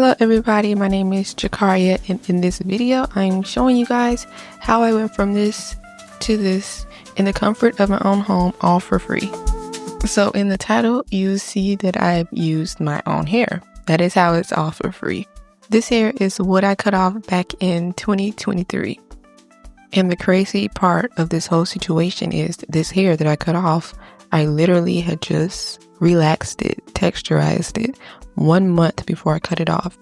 Hello everybody, my name is Jakaria, and in this video I'm showing you guys how I went from this to this in the comfort of my own home, all for free. So in the title you see that I've used my own hair. That is how it's all for free. This hair is what I cut off back in 2023. And the crazy part of this whole situation is this hair that I cut off, I literally had just relaxed it, texturized it 1 month before I cut it off.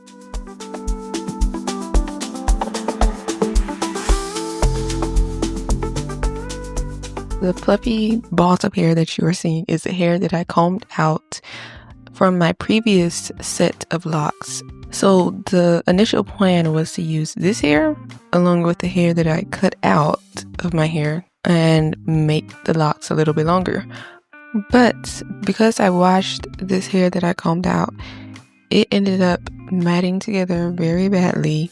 The fluffy balls of hair that you are seeing is the hair that I combed out from my previous set of locks. So the initial plan was to use this hair along with the hair that I cut out of my hair and make the locks a little bit longer. But because I washed this hair that I combed out, it ended up matting together very badly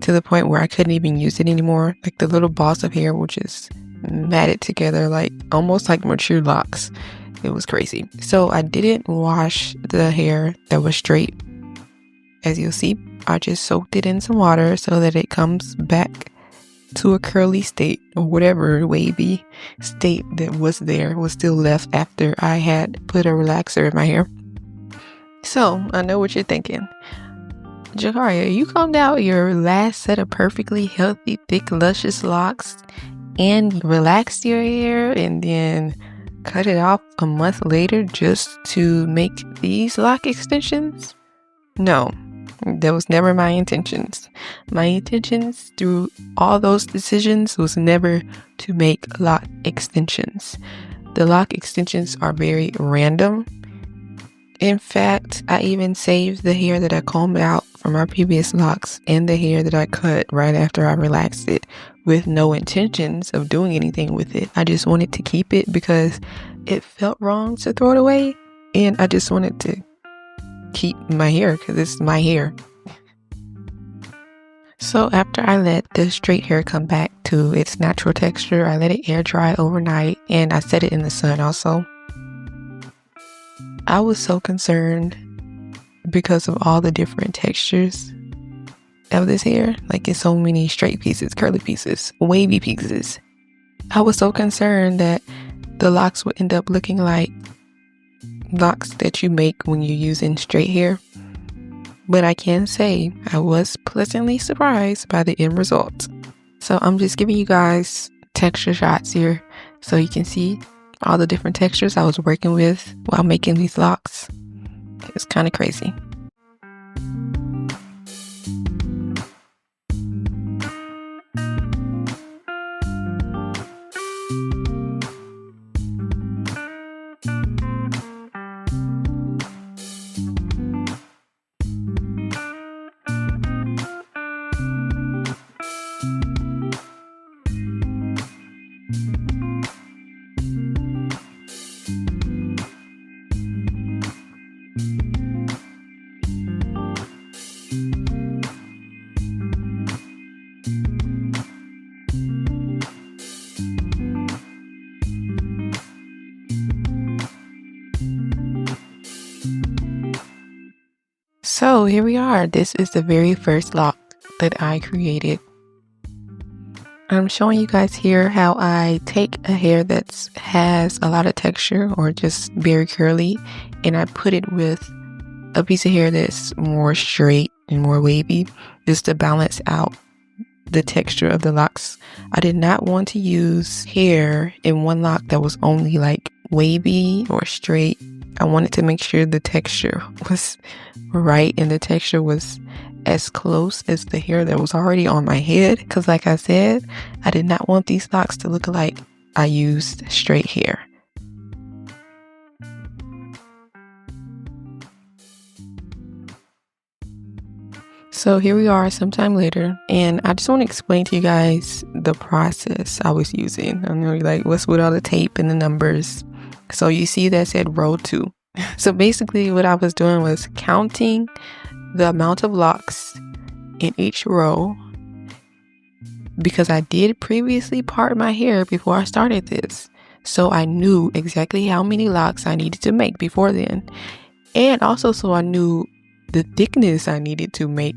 to the point where I couldn't even use it anymore. Like the little balls of hair were just matted together, like almost like mature locks. It was crazy. So I didn't wash the hair that was straight. As you'll see, I just soaked it in some water so that it comes back to a curly state, or whatever wavy state that was still left after I had put a relaxer in my hair. So I know what you're thinking. Jakaria, you combed out your last set of perfectly healthy, thick, luscious locks and relaxed your hair and then cut it off a month later just to make these lock extensions? No, that was never my intentions. My intentions through all those decisions was never to make lock extensions. The lock extensions are very random. In fact, I even saved the hair that I combed out from my previous locks and the hair that I cut right after I relaxed it with no intentions of doing anything with it. I just wanted to keep it because it felt wrong to throw it away, and I just wanted to keep my hair because it's my hair. So after I let the straight hair come back to its natural texture, I let it air dry overnight and I set it in the sun also. I was so concerned because of all the different textures of this hair. Like it's so many straight pieces, curly pieces, wavy pieces. I was so concerned that the locks would end up looking like locks that you make when you're using straight hair. But I can say I was pleasantly surprised by the end result. So I'm just giving you guys texture shots here so you can see all the different textures I was working with while making these locks. It's kind of crazy. So here we are. This is the very first lock that I created. I'm showing you guys here how I take a hair that has a lot of texture or just very curly, and I put it with a piece of hair that's more straight and more wavy just to balance out the texture of the locks. I did not want to use hair in one lock that was only like wavy or straight. I wanted to make sure the texture was right and the texture was as close as the hair that was already on my head, because like I said, I did not want these locks to look like I used straight hair. So here we are sometime later, and I just want to explain to you guys the process I was using. I know you're like, what's with all the tape and the numbers? So you see that said row 2. So basically what I was doing was counting the amount of locks in each row, because I did previously part my hair before I started this. So I knew exactly how many locks I needed to make before then. And also so I knew the thickness I needed to make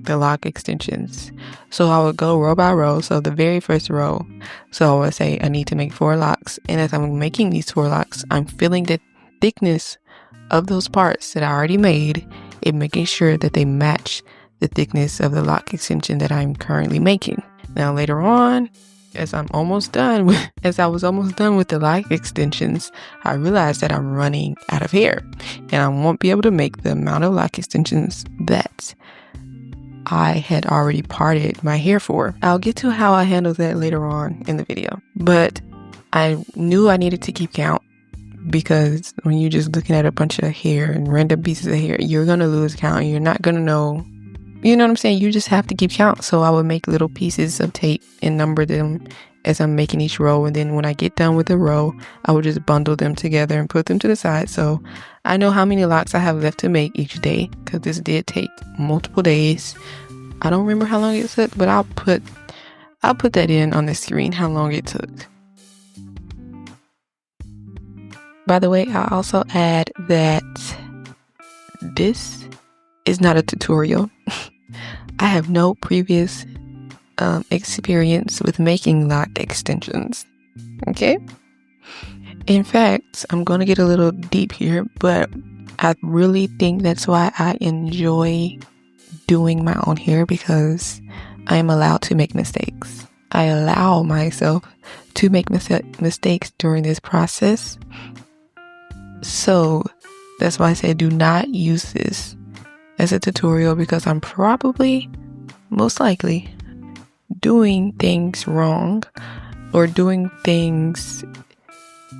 the lock extensions. So I would go row by row. So the very first row, so I would say I need to make 4 locks. And as I'm making these 4 locks, I'm feeling the thickness of those parts that I already made and making sure that they match the thickness of the lock extension that I'm currently making. Now later on, as I was almost done with the lock extensions, I realized that I'm running out of hair and I won't be able to make the amount of lock extensions that I had already parted my hair for. I'll get to how I handle that later on in the video, but I knew I needed to keep count, because when you're just looking at a bunch of hair and random pieces of hair, you're going to lose count. You're not going to know. You know what I'm saying? You just have to keep count. So I would make little pieces of tape and number them as I'm making each row. And then when I get done with a row, I would just bundle them together and put them to the side. So I know how many locks I have left to make each day, because this did take multiple days. I don't remember how long it took, but I'll put that in on the screen, how long it took. By the way, I'll also add that this is not a tutorial. I have no previous experience with making lock extensions. Okay? In fact, I'm going to get a little deep here, but I really think that's why I enjoy doing my own hair, because I am allowed to make mistakes. I allow myself to make mistakes during this process. So that's why I say do not use this as a tutorial, because I'm probably, most likely, doing things wrong or doing things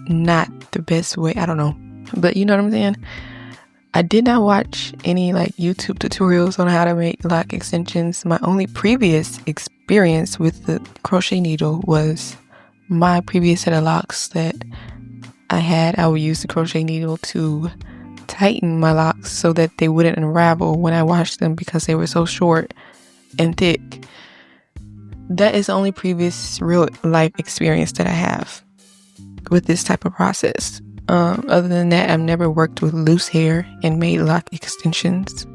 not the best way. I don't know. But you know what I'm saying? I did not watch any YouTube tutorials on how to make lock extensions. My only previous experience with the crochet needle was my previous set of locks that I would use the crochet needle to tighten my locks so that they wouldn't unravel when I washed them, because they were so short and thick. That is the only previous real life experience that I have with this type of process. Other than that, I've never worked with loose hair and made lock extensions.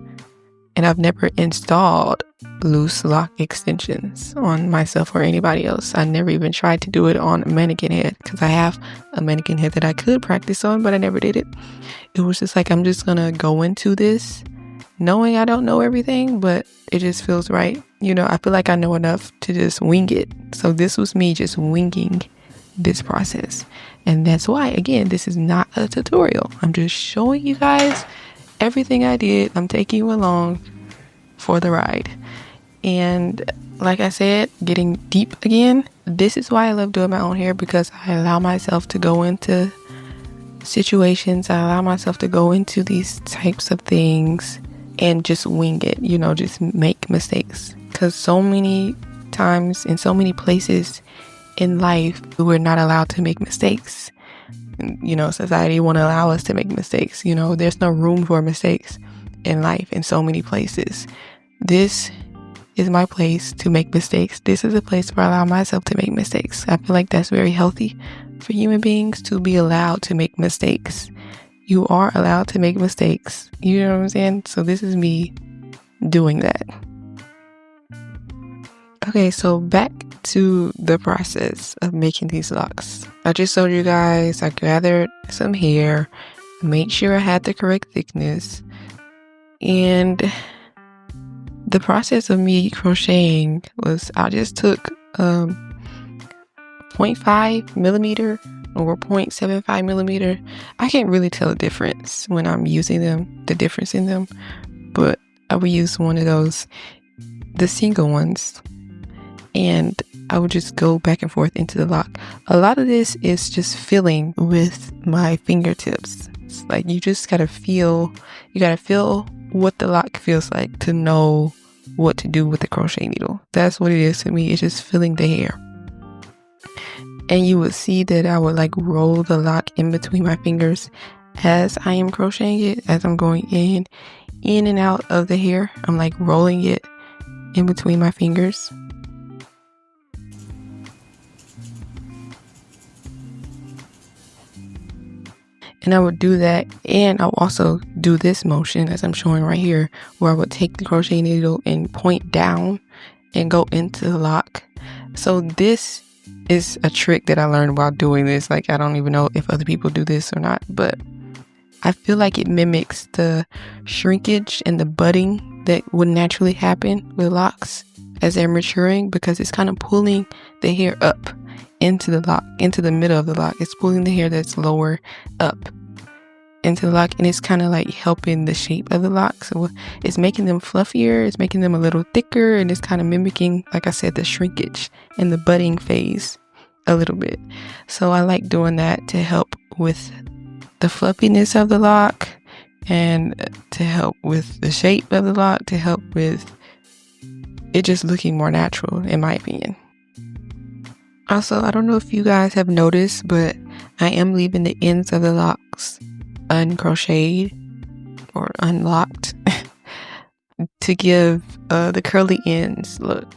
And I've never installed loose lock extensions on myself or anybody else. I never even tried to do it on a mannequin head, because I have a mannequin head that I could practice on, but I never did it. It was just I'm just going to go into this knowing I don't know everything, but it just feels right. I feel like I know enough to just wing it. So this was me just winging this process. And that's why, again, this is not a tutorial. I'm just showing you guys everything I did. I'm taking you along for the ride. And like I said, getting deep again, this is why I love doing my own hair, because I allow myself to go into situations. I allow myself to go into these types of things and just wing it, just make mistakes. Because so many times in so many places in life, we're not allowed to make mistakes. Society won't allow us to make mistakes. There's no room for mistakes in life in so many places. This is my place to make mistakes. This is a place where I allow myself to make mistakes. I feel like that's very healthy for human beings, to be allowed to make mistakes. You are allowed to make mistakes. You know what I'm saying? So this is me doing that. Okay, so back to the process of making these locks. I just showed you guys, I gathered some hair, made sure I had the correct thickness, and the process of me crocheting was I just took 0.5 millimeter or 0.75 millimeter. I can't really tell the difference when I'm using them, the difference in them, but I would use one of those, the single ones, and I would just go back and forth into the lock. A lot of this is just feeling with my fingertips. It's you just gotta feel what the lock feels like to know what to do with the crochet needle. That's what it is to me. It's just feeling the hair. And you would see that I would roll the lock in between my fingers as I am crocheting it, as I'm going in and out of the hair. I'm rolling it in between my fingers. And I would do that, and I'll also do this motion as I'm showing right here, where I would take the crochet needle and point down and go into the lock. So this is a trick that I learned while doing this. Like, I don't even know if other people do this or not, but I feel like it mimics the shrinkage and the budding that would naturally happen with locks as they're maturing, because it's kind of pulling the hair up into the lock, into the middle of the lock. It's pulling the hair that's lower up into the lock, and it's kind of like helping the shape of the lock. So it's making them fluffier, it's making them a little thicker, and it's kind of mimicking, like I said, the shrinkage and the budding phase a little bit. So I like doing that to help with the fluffiness of the lock, and to help with the shape of the lock, to help with it just looking more natural, in my opinion. Also, I don't know if you guys have noticed, but I am leaving the ends of the locks uncrocheted or unlocked to give the curly ends look.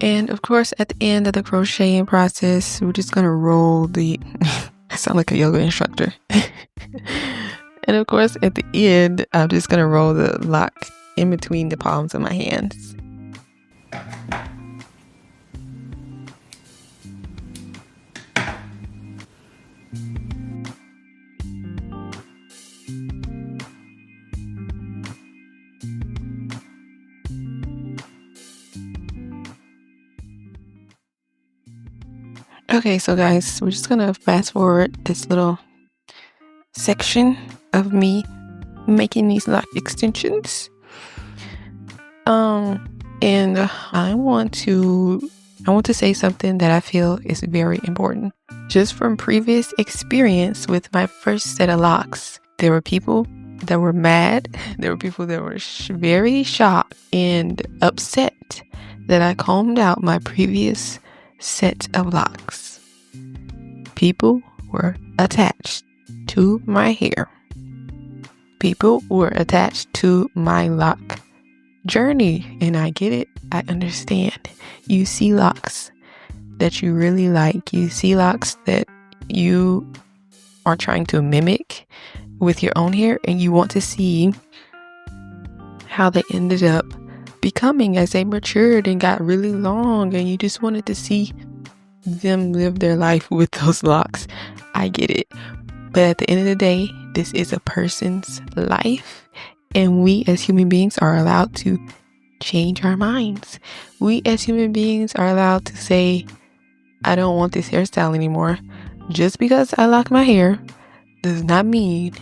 And of course, at the end of the crocheting process, we're just gonna roll the I sound like a yoga instructor. And of course, at the end, I'm just gonna roll the lock in between the palms of my hands. Okay, so guys, we're just gonna fast forward this little section of me making these lock extensions. And I want to say something that I feel is very important. Just from previous experience with my first set of locks, there were people that were mad. There were people that were very shocked and upset that I combed out my previous set of locks. People were attached to my hair. People were attached to my lock journey, and I get it. I understand. You see locks that you really like. You see locks that you are trying to mimic with your own hair, and you want to see how they ended up becoming as they matured and got really long, and you just wanted to see them live their life with those locks. I get it. But at the end of the day, this is a person's life, and we as human beings are allowed to change our minds. We as human beings are allowed to say, I don't want this hairstyle anymore. Just because I lock my hair does not mean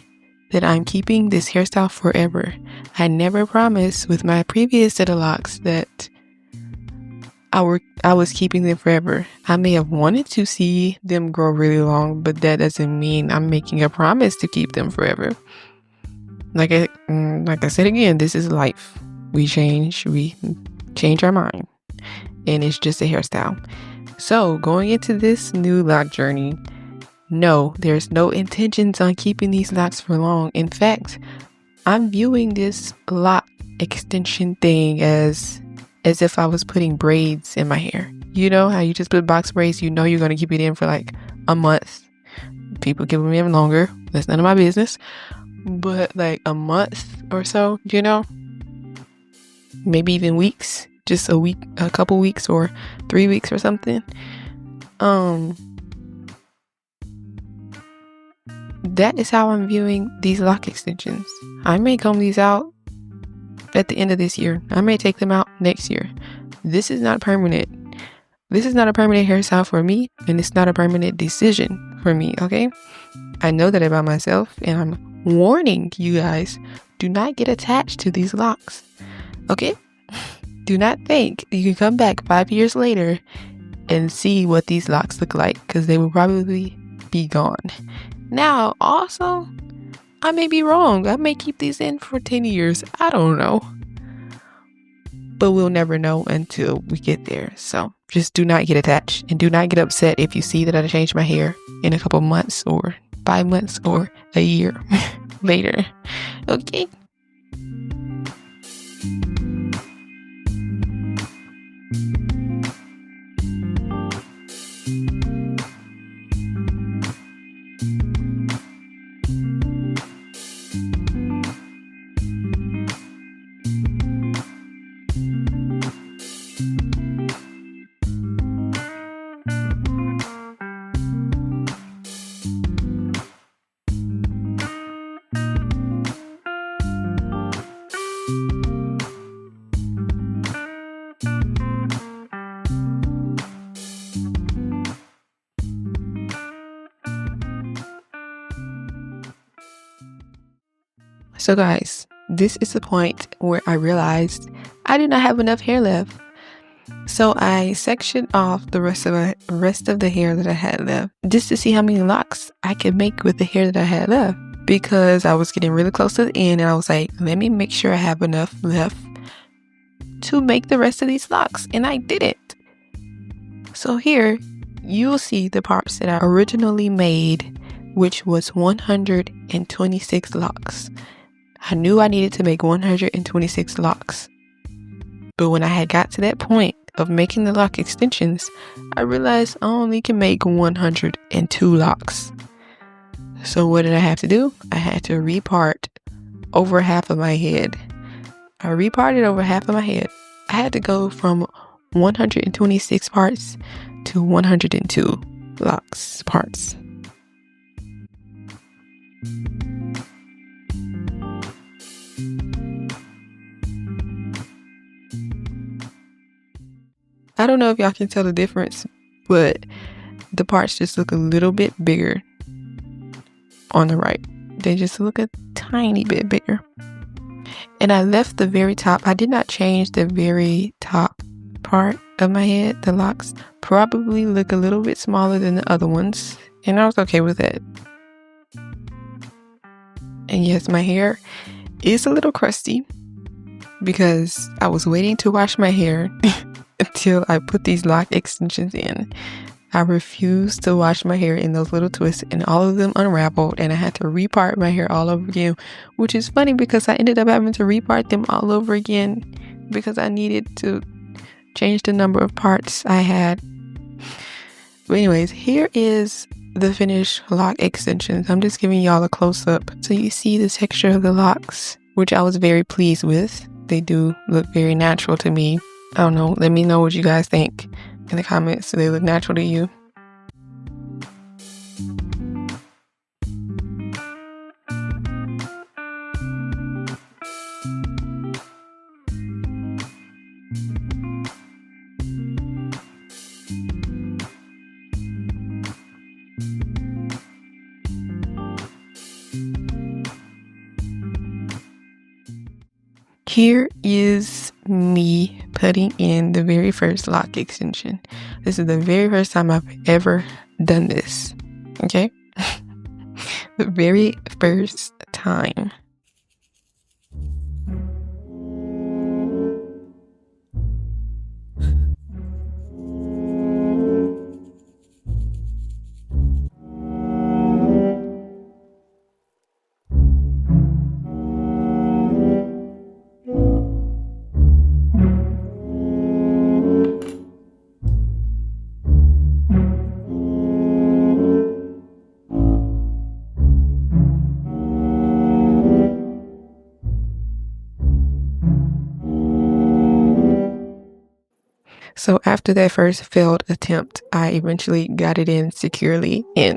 that I'm keeping this hairstyle forever. I never promised with my previous set of locks that I was keeping them forever. I may have wanted to see them grow really long, but that doesn't mean I'm making a promise to keep them forever. Like I said again, this is life. We change our mind, and it's just a hairstyle. So going into this new lock journey, no, there's no intentions on keeping these locks for long. In fact, I'm viewing this lock extension thing as if I was putting braids in my hair. You know how you just put box braids, you know you're going to keep it in for like a month. People keep them in longer. That's none of my business. But like a month or so, you know, maybe even weeks, just a week, a couple weeks, or 3 weeks or something. That is how I'm viewing these lock extensions. I may comb these out at the end of this year. I may take them out next year. This is not permanent. This is not a permanent hairstyle for me, and it's not a permanent decision for for me, okay? I know that about myself, and I'm warning you guys, do not get attached to these locks, okay? Do not think you can come back 5 years later and see what these locks look like, because they will probably be gone. Now, also, I may be wrong. I may keep these in for 10 years. I don't know. But we'll never know until we get there. So just do not get attached, and do not get upset if you see that I changed my hair in a couple months or 5 months or a year later. Okay? So guys, this is the point where I realized I did not have enough hair left. So I sectioned off the rest of the hair that I had left, just to see how many locks I could make with the hair that I had left, because I was getting really close to the end, and I was like, let me make sure I have enough left to make the rest of these locks, and I didn't. So here you'll see the parts that I originally made, which was 126 locks. I knew I needed to make 126 locks. But when I had got to that point of making the lock extensions, I realized I only can make 102 locks. So what did I have to do? I had to repart over half of my head. I reparted over half of my head. I had to go from 126 parts to 102 locks parts. I don't know if y'all can tell the difference, but the parts just look a little bit bigger on the right. They just look a tiny bit bigger. And I left the very top. I did not change the very top part of my head. The locks probably look a little bit smaller than the other ones, and I was okay with that. And yes, my hair is a little crusty because I was waiting to wash my hair until I put these lock extensions in. I refused to wash my hair in those little twists, and all of them unraveled, and I had to repart my hair all over again, which is funny because I ended up having to repart them all over again because I needed to change the number of parts I had. But anyways, here is the finished lock extensions. I'm just giving y'all a close-up so you see the texture of the locks, which I was very pleased with. They do look very natural to me. I don't know. Let me know what you guys think in the comments. Do they look natural to you? Here is me putting in the very first lock extension. This is the very first time I've ever done this. Okay? The very first time. So after that first failed attempt, I eventually got it in securely, and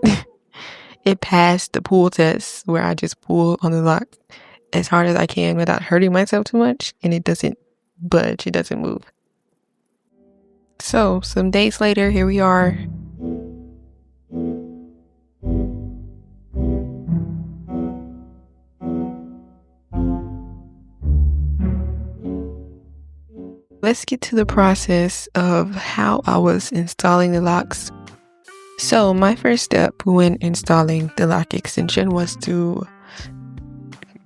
it passed the pull test where I just pull on the lock as hard as I can without hurting myself too much, and it doesn't budge, it doesn't move. So some days later, here we are. let's get to the process of how I was installing the locks. So my first step when installing the lock extension was to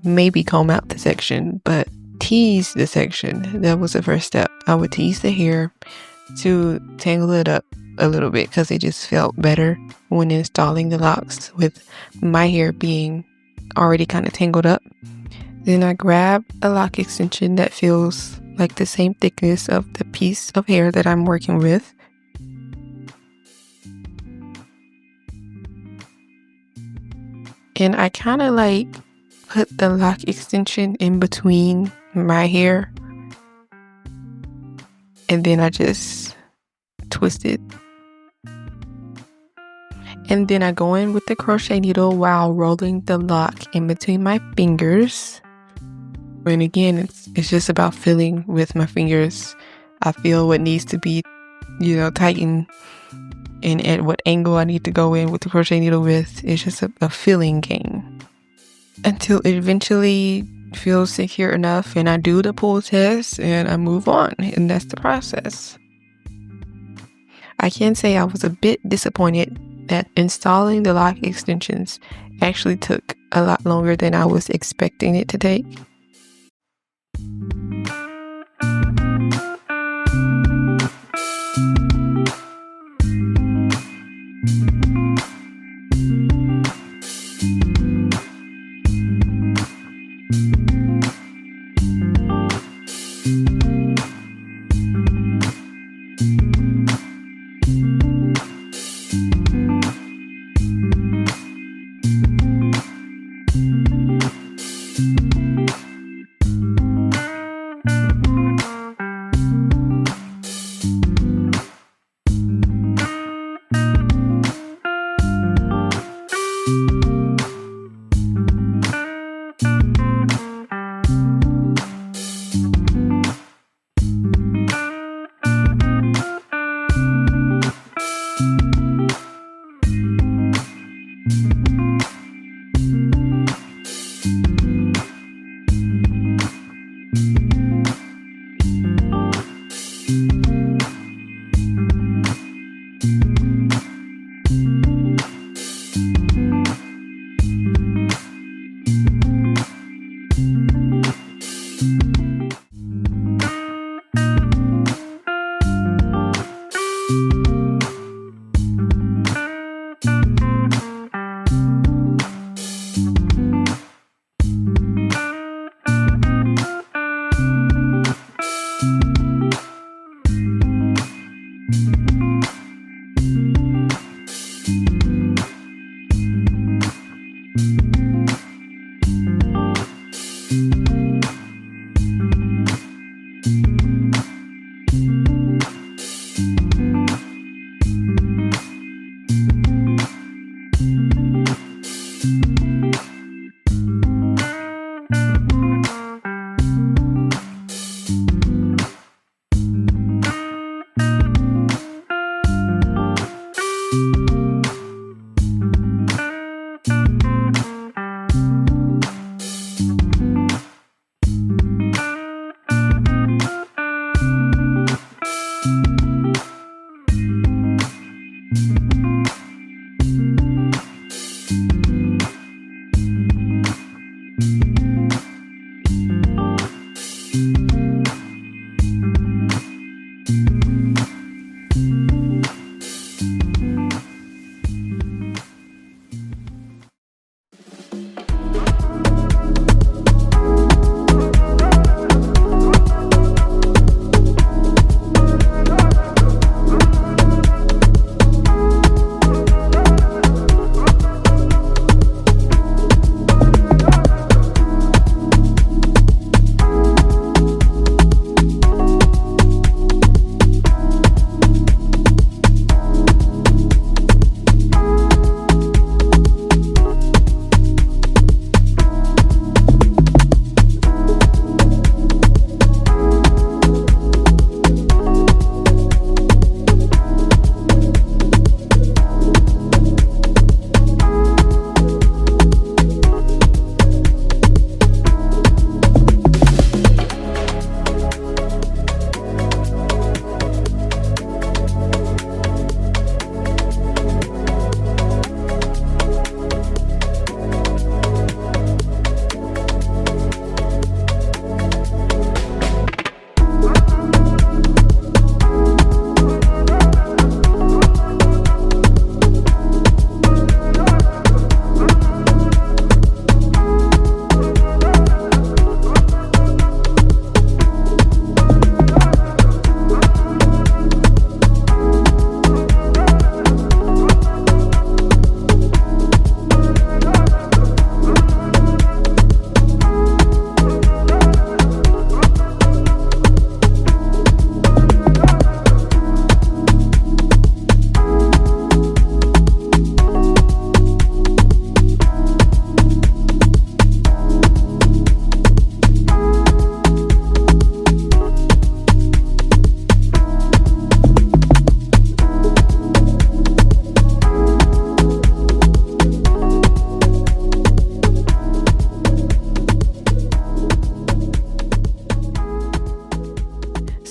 maybe comb out the section, but tease the section. That was the first step. I would tease the hair to tangle it up a little bit because it just felt better when installing the locks with my hair being already kind of tangled up. Then I grab a lock extension that feels like the same thickness of the piece of hair that I'm working with. And I kind of like put the lock extension in between my hair. And then I just twist it. And then I go in with the crochet needle while rolling the lock in between my fingers. And again, it's just about feeling with my fingers. I feel what needs to be, tightened and at what angle I need to go in with the crochet needle with. It's just a feeling game until it eventually feels secure enough and I do the pull test and I move on, and that's the process. I can say I was a bit disappointed that installing the lock extensions actually took a lot longer than I was expecting it to take.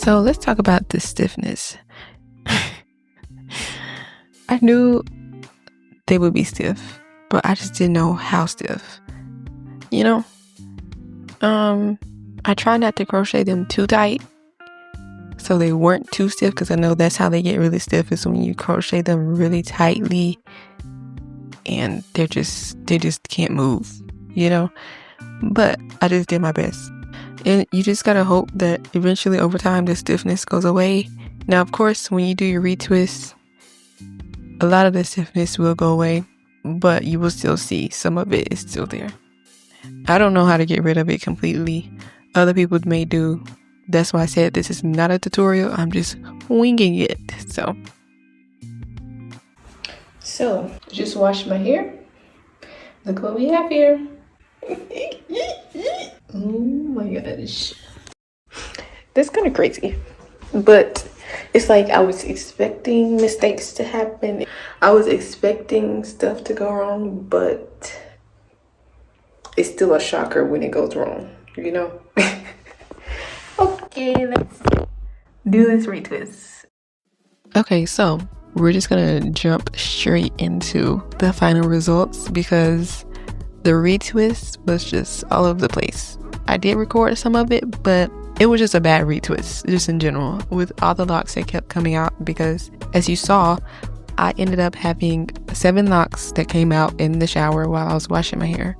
So let's talk about the stiffness. I knew they would be stiff, but I just didn't know how stiff. You know? I try not to crochet them too tight so they weren't too stiff, because I know that's how they get really stiff, is when you crochet them really tightly and they just can't move, you know? But I just did my best. And you just gotta hope that eventually over time the stiffness goes away. Now, of course, when you do your retwist, a lot of the stiffness will go away, but you will still see some of it is still there. I don't know how to get rid of it completely. Other people may do. That's why I said this is not a tutorial. I'm just winging it. So just washed my hair. Look what we have here. Oh my gosh. That's kind of crazy. But it's like I was expecting mistakes to happen. I was expecting stuff to go wrong, but it's still a shocker when it goes wrong, you know? Okay, let's do this retwist. Okay, so we're just gonna jump straight into the final results because the retwist was just all over the place. I did record some of it, but it was just a bad retwist, just in general, with all the locks that kept coming out, because as you saw, I ended up having 7 locks that came out in the shower while I was washing my hair.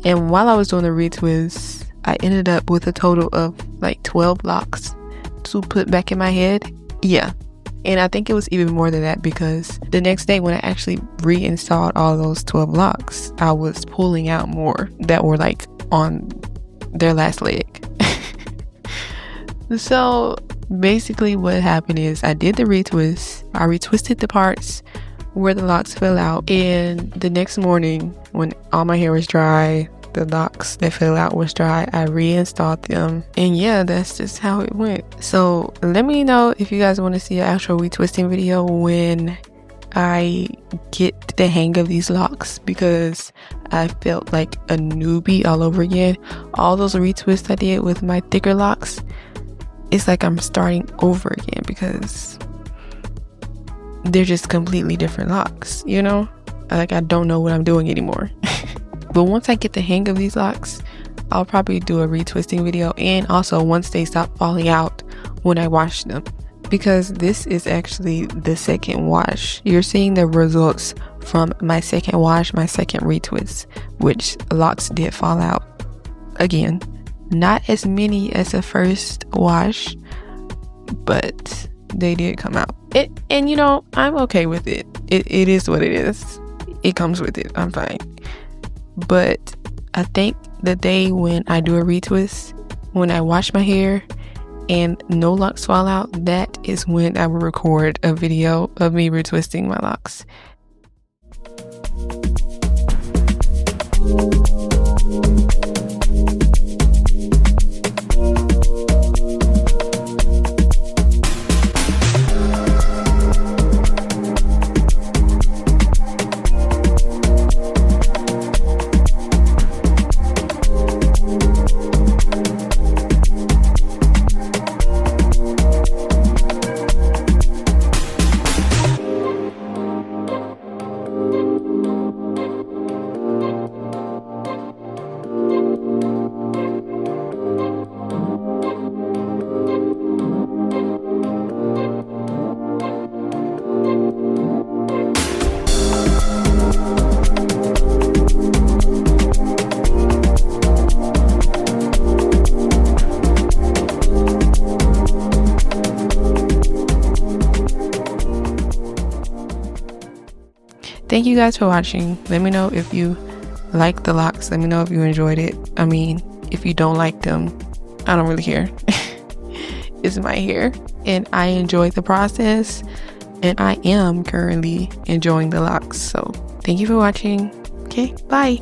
And while I was doing the retwist, I ended up with a total of like 12 locks to put back in my head. Yeah. And I think it was even more than that, because the next day when I actually reinstalled all those 12 locks, I was pulling out more that were like on their last leg. So basically what happened is I did the retwist. I retwisted the parts where the locks fell out, and the next morning when all my hair was dry, the locks that fell out was dry, I reinstalled them, and yeah, that's just how it went. So let me know if you guys want to see an actual retwisting video when I get the hang of these locks, because I felt like a newbie all over again. All those retwists I did with my thicker locks, it's like I'm starting over again, because they're just completely different locks, you know? Like, I don't know what I'm doing anymore. But once I get the hang of these locks, I'll probably do a retwisting video, and also once they stop falling out when I wash them, because this is actually the second wash. You're seeing the results from my second wash, my second retwist, which locks did fall out again. Not as many as the first wash, but they did come out. And you know, I'm okay with it. It is what it is. It comes with it. I'm fine. But I think the day when I do a retwist, when I wash my hair and no locks fall out, that is when I will record a video of me retwisting my locks. Thank you guys for watching. Let me know if you like the locks. Let me know if you enjoyed it. I mean, if you don't like them, I don't really care. It's my hair, and I enjoy the process, and I am currently enjoying the locks. So thank you for watching. Okay, bye.